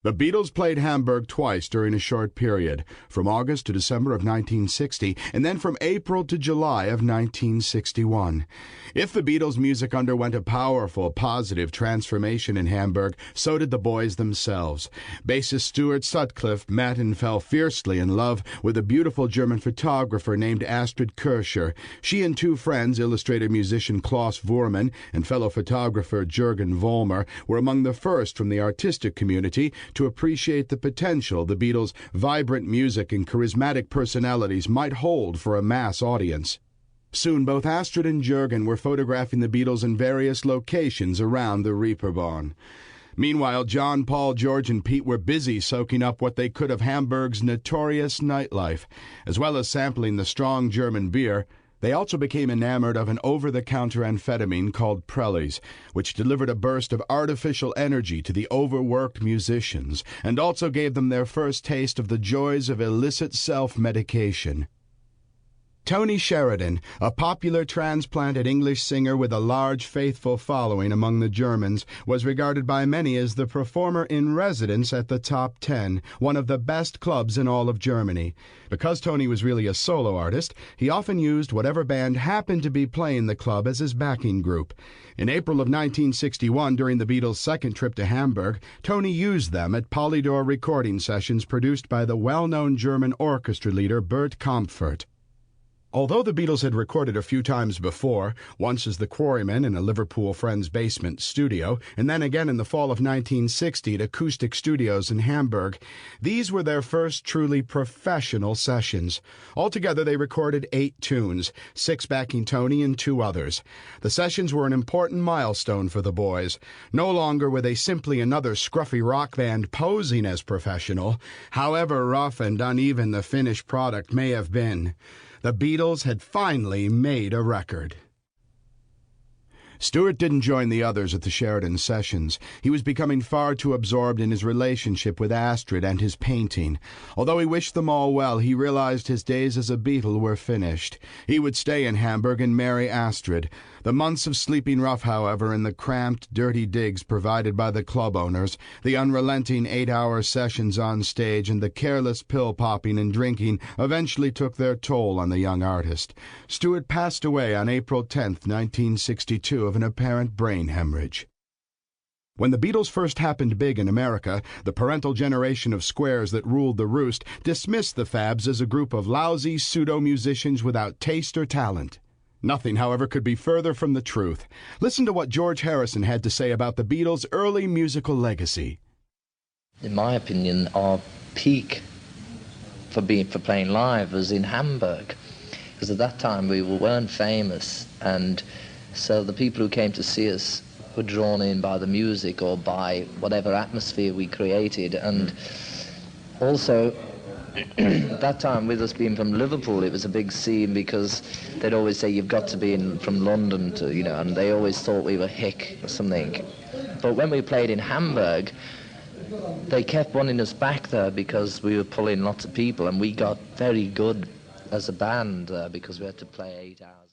The Beatles played Hamburg twice during a short period, from August to December of 1960, and then from April to July of 1961. If the Beatles' music underwent a powerful, positive transformation in Hamburg, so did the boys themselves. Bassist Stuart Sutcliffe met and fell fiercely in love with a beautiful German photographer named Astrid Kircher. She and two friends, illustrator musician Klaus Voormann and fellow photographer Jürgen Vollmer, were among the first from the artistic community to appreciate the potential the Beatles' vibrant music and charismatic personalities might hold for a mass audience. Soon both Astrid and Jürgen were photographing the Beatles in various locations around the Reeperbahn. Meanwhile, John, Paul, George, and Pete were busy soaking up what they could of Hamburg's notorious nightlife. As well as sampling the strong German beer, they also became enamored of an over-the-counter amphetamine called Prellies, which delivered a burst of artificial energy to the overworked musicians, and also gave them their first taste of the joys of illicit self-medication. Tony Sheridan, a popular transplanted English singer with a large faithful following among the Germans, was regarded by many as the performer in residence at the Top 10, one of the best clubs in all of Germany. Because Tony was really a solo artist, he often used whatever band happened to be playing the club as his backing group. In April of 1961, during the Beatles' second trip to Hamburg, Tony used them at Polydor recording sessions produced by the well-known German orchestra leader Bert Kaempfert. Although the Beatles had recorded a few times before, once as the Quarrymen in a Liverpool friend's basement studio, and then again in the fall of 1960 at Acoustic Studios in Hamburg, these were their first truly professional sessions. Altogether, they recorded 8 tunes, 6 backing Tony and 2 others. The sessions were an important milestone for the boys. No longer were they simply another scruffy rock band posing as professional, however rough and uneven the finished product may have been. The Beatles had finally made a record. Stuart didn't join the others at the Sheridan sessions. He was becoming far too absorbed in his relationship with Astrid and his painting. Although he wished them all well, he realized his days as a Beatle were finished. He would stay in Hamburg and marry Astrid. The months of sleeping rough, however, in the cramped, dirty digs provided by the club owners, the unrelenting 8-hour sessions on stage, and the careless pill-popping and drinking eventually took their toll on the young artist. Stuart passed away on April 10, 1962, of an apparent brain hemorrhage. When the Beatles first happened big in America, the parental generation of squares that ruled the roost dismissed the Fabs as a group of lousy pseudo-musicians without taste or talent. Nothing, however, could be further from the truth. Listen to what George Harrison had to say about the Beatles' early musical legacy. In my opinion, our peak for playing live was in Hamburg, because at that time we weren't famous, and so the people who came to see us were drawn in by the music or by whatever atmosphere we created. And also, at that time, with us being from Liverpool, it was a big scene, because they'd always say you've got to be from London to, and they always thought we were hick or something. But when we played in Hamburg, they kept wanting us back there because we were pulling lots of people, and we got very good as a band because we had to play 8 hours.